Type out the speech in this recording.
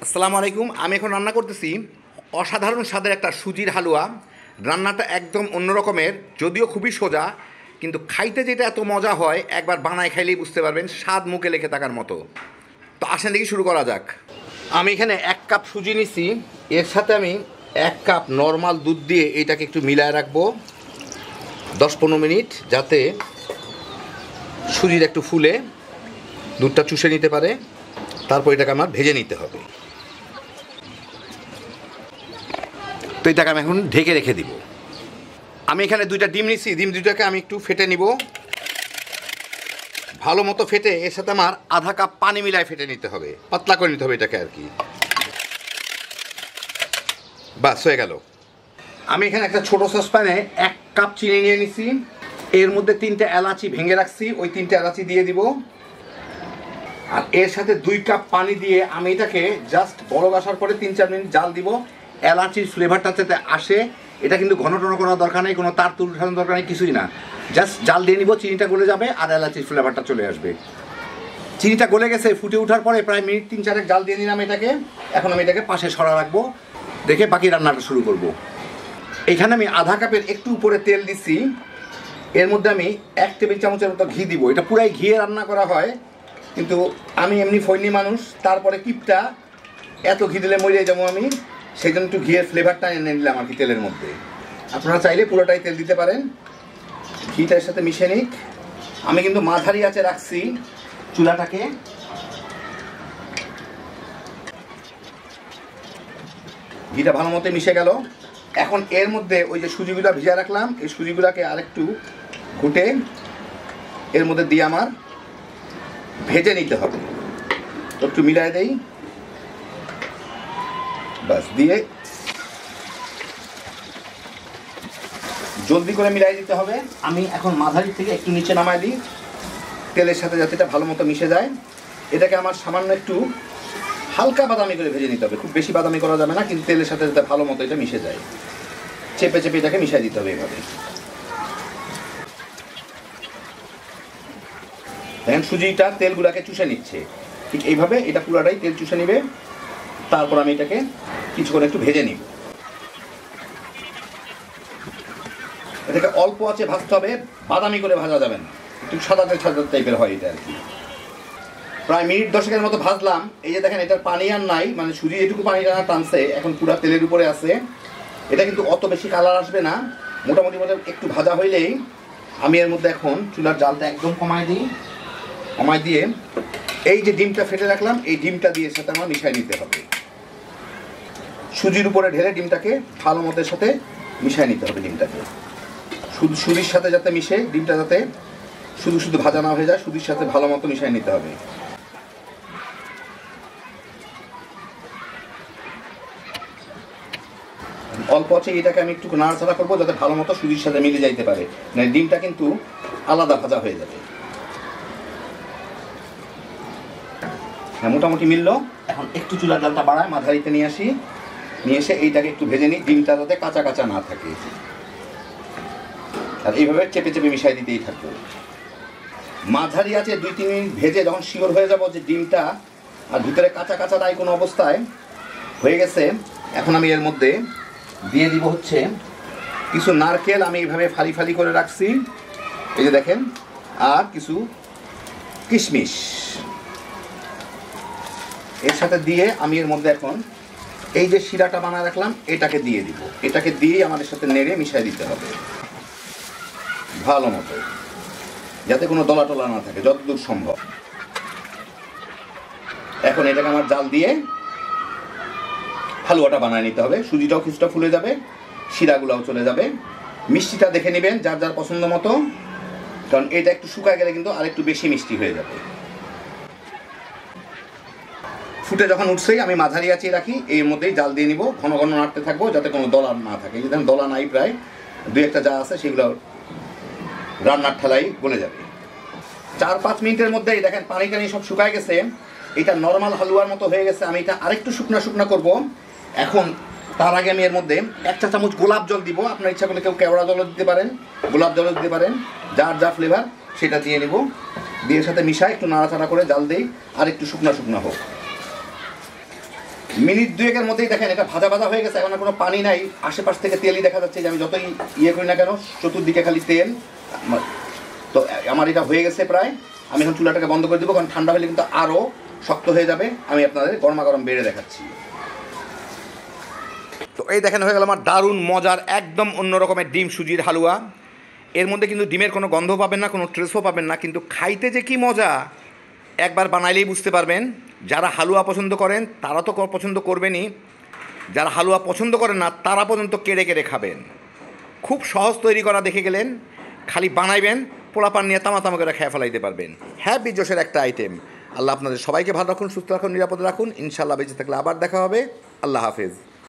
আসসালামু আলাইকুম। আমি এখন রান্না করতেছি অসাধারণ স্বাদের একটা সুজির হালুয়া। রান্নাটা একদম অন্য রকমের, যদিও খুবই সোজা, কিন্তু খাইতে যেটা এত মজা হয় একবার বানায় খাইলেই বুঝতে পারবেন, স্বাদ মুখে লেগে থাকার মতো। তো আসেন দেখি শুরু করা যাক। আমি এখানে 1 কাপ সুজি নিছি, এর সাথে আমি 1 কাপ নর্মাল দুধ দিয়ে এইটাকে একটু মিলায় রাখবো 10-15 মিনিট, যাতে সুজির একটু ফুলে দুধটা চুষে নিতে পারে। তারপর এটাকে আমার ভেজে নিতে হবে। তো এটাকে আমি এখন ঢেকে রেখে দিব। আমি এখানে 2টা ডিম নিচ্ছি, ডিম 2টাকে আমি একটু ফেটে নিব, ভালো মতো ফেটে এর সাথে আমার আধা কাপ পানি মিলায় ফেটে নিতে হবে, পাতলা করে নিতে হবে এটাকে আর কি। বাস হয়ে গেল। আমি এখানে একটা ছোট সসপ্যানে 1 কাপ চিনি নিয়ে নিছি, এর মধ্যে 3টে এলাচি ভেঙে রাখছি, ওই 3টে এলাচি দিয়ে দিব। আর এর সাথে 2 কাপ পানি দিয়ে আমি এটাকে জাস্ট বলক আসার পরে 3-4 মিনিট জাল দিব, এলাচির ফ্লেভারটা যাতে আসে। এটা কিন্তু ঘন টন করার দরকার নেই, কোনো তার তুল উঠানোর দরকার নেই, কিছুই না। জাস্ট জাল দিয়ে নিব, চিনিটা গলে যাবে আর এলাচির ফ্লেভারটা চলে আসবে। চিনিটা গলে গেছে, ফুটে ওঠার পরে প্রায় মিনিট 3-4 জাল দিয়ে নিলাম এটাকে। এখন আমি এটাকে পাশে সরা রাখবো, দেখে বাকি রান্নাটা শুরু করব। এখানে আমি আধা কাপের একটু উপরে তেল দিচ্ছি, এর মধ্যে আমি 1 টেবিল চামচের মতো ঘি দিব। এটা পুরাই ঘিয়ে রান্না করা হয়, কিন্তু আমি এমনি ফৈনি মানুষ, তারপরে কিপটা এত ঘি দিলে মরে যাবো আমি, সেই জন্য একটু ঘিয়ের ফ্লেভারটা এনে নিলাম আর কি তেলের মধ্যে। আপনারা চাইলে পুরোটাই তেল দিতে পারেন। ঘিটার সাথে মিশে নিক। আমি কিন্তু মাঝারি আঁচে রাখছি চুলাটাকে। ঘিটা ভালো মতো মিশে গেল। এখন এর মধ্যে ওই যে সুজিগুলা ভিজা রাখলাম, এই সুজিগুলাকে আরেকটু ঘুটে এর মধ্যে দিয়ে আমার ভেজে নিতে হবে। একটু মিলাই দেই, বাস দিয়ে জলদি করে মিলাই দিতে হবে। আমি এখন মাঝারি থেকে একটু নিচে নামাই দিই, তেলের সাথে যাতে এটা ভালো মতো মিশে যায়। এটাকে আমার সামান্য একটু হালকা বাদামি করে ভেজে নিতে হবে, খুব বেশি বাদামি করা যাবে না, কিন্তু তেলের সাথে যাতে ভালো মতো এটা মিশে যায়। চেপে চেপে এটাকে মিশাই দিতে হবে এইভাবে। দেখেন সুজিটা তেলগুলাকে চুষে নিচ্ছে, ঠিক এইভাবে এটা পুরাটাই তেল চুষে নিবে। তারপর আমি এটাকে কিছুক্ষণ একটু ভেজে নিব। এটাকে অল্প আঁচে ভাজতে হবে, বাদামি করে ভাজা যাবে না, একটু সাদা সাদা টাইপের হয় এটা আর কি। প্রায় মিনিট 10 মতো ভাজলাম। এই যে দেখেন এটার পানি আর নাই, মানে সুজি এটুকু পানি টানা টানছে, এখন পুরা তেলের উপরে আছে। এটা কিন্তু অত বেশি কালার আসবে না, মোটামুটি একটু ভাজা হইলেই আমি এর মধ্যে এখন চুলার জালটা একদম কমায় দিই। কমায় দিয়ে এই যে ডিমটা ফেটে রাখলাম, এই ডিমটা দিয়ে সাথে আমার মিশাই নিতে হবে। সুজির উপরে ঢেলে ডিমটাকে ভালো মতের সাথে মিশাই নিতে হবে। ডিমটাকে শুধু সুজির সাথে যাতে মিশে, ডিমটা যাতে শুধু শুধু ভাজা না হয়ে যায়, সুজির সাথে ভালো মতো মিশাই নিতে হবে। অল্প আছে এটাকে আমি একটু নাড়াচাড়া করবো যাতে ভালো মতো সুজির সাথে মিলে যাইতে পারে, মানে ডিমটা কিন্তু আলাদা ভাজা হয়ে যাবে। হ্যাঁ, মোটামুটি মিললো। এখন একটু চুলার জালটা বাড়ায় মাঝারিতে নিয়ে আসি, নিয়ে এসে এইটাকে একটু ভেজে নিই, ডিমটা যাতে কাঁচা কাঁচা না থাকে। আর এইভাবে চেপে চেপে মিশাই দিতেই থাকবো। মাঝারি আছে 2-3 মিনিট ভেজে যখন শিওর হয়ে যাবো যে ডিমটা আর ভিতরে কাঁচা কাঁচা নাই কোনো অবস্থায় হয়ে গেছে, এখন আমি এর মধ্যে দিয়ে দিব হচ্ছে কিছু নারকেল, আমি এইভাবে ফালি ফালি করে রাখছি, এই যে দেখেন, আর কিছু কিশমিশ এর সাথে দিয়ে আমি এর মধ্যে এখন এই যে শিরাটা বানায় রাখলাম এটাকে দিয়ে দিব। এটাকে দিয়ে আমাদের সাথে নেড়ে মিশাই দিতে হবে ভালো মতো, যাতে কোনো দলা টলা না থাকে যতদূর সম্ভব। এখন এটাকে আমার জাল দিয়ে হালুয়াটা বানায় নিতে হবে। সুজিটাও কিছুটা ফুলে যাবে, শিরাগুলাও চলে যাবে। মিষ্টিটা দেখে নেবেন যার যার পছন্দ মতো, কারণ এটা একটু শুকায় গেলে কিন্তু আর একটু বেশি মিষ্টি হয়ে যাবে। ফুটে যখন উঠছেই আমি মাঝারি আঁচে রাখি, এর মধ্যেই জাল দিয়ে নিব, ঘন ঘন নাড়তে থাকবো যাতে কোনো দলা না থাকে। এই দেখেন দলা নাই, প্রায় 2-1টা যা আছে সেগুলো রান্নার ঠেলাই গলে যাবে। 4-5 মিনিটের মধ্যেই দেখেন পানি টানি সব শুকায় গেছে, এটা নর্মাল হালুয়ার মতো হয়ে গেছে। আমি এটা আরেকটু শুকনা শুকনা করব। এখন তার আগে আমি এর মধ্যে 1 চা চামচ গোলাপ জল দিব। আপনার ইচ্ছা করলে কেউ কেওড়া জলও দিতে পারেন, গোলাপ জলও দিতে পারেন, যার যা ফ্লেভার সেটা দিয়ে নেব। দিয়ে সাথে মিশাই একটু নাড়াচাড়া করে জাল দিই, আর একটু শুকনা শুকনা হোক। মিনিট দুয়েকের মধ্যেই দেখেন এটা ভাজা ভাজা হয়ে গেছে, এখন আর কোনো পানি নাই, আশেপাশ থেকে তেলই দেখা যাচ্ছে। যে আমি যতই ইয়ে করি না কেন চতুর্দিকে খালি তেল। তো আমার এটা হয়ে গেছে প্রায়। আমি এখন চুলাটাকে বন্ধ করে দেবো, কারণ ঠান্ডা হলে কিন্তু আরও শক্ত হয়ে যাবে। আমি আপনাদের গরমা গরম বেড়ে দেখাচ্ছি। তো এই দেখেন হয়ে গেল আমার দারুণ মজার একদম অন্য রকমের ডিম সুজির হালুয়া। এর মধ্যে কিন্তু ডিমের কোনো গন্ধ পাবেন না, কোনো ট্রেসও পাবেন না, কিন্তু খাইতে যে কি মজা একবার বানাইলেই বুঝতে পারবেন। যারা হালুয়া পছন্দ করেন তারা তো পছন্দ করবেনই, যারা হালুয়া পছন্দ করেন না তারা পর্যন্ত কেড়ে কেড়ে খাবেন। খুব সহজ তৈরি করা, দেখে গেলেন, খালি বানাইবেন, পোলাপান নিয়ে তামা করে খেয়ে ফেলাইতে পারবেন। হ্যাপি জোশের একটা আইটেম। আল্লাহ আপনাদের সবাইকে ভালো রাখুন, সুস্থ রাখুন, নিরাপদে রাখুন। ইনশাল্লাহ বেঁচে থাকলে আবার দেখা হবে। আল্লাহ হাফেজ।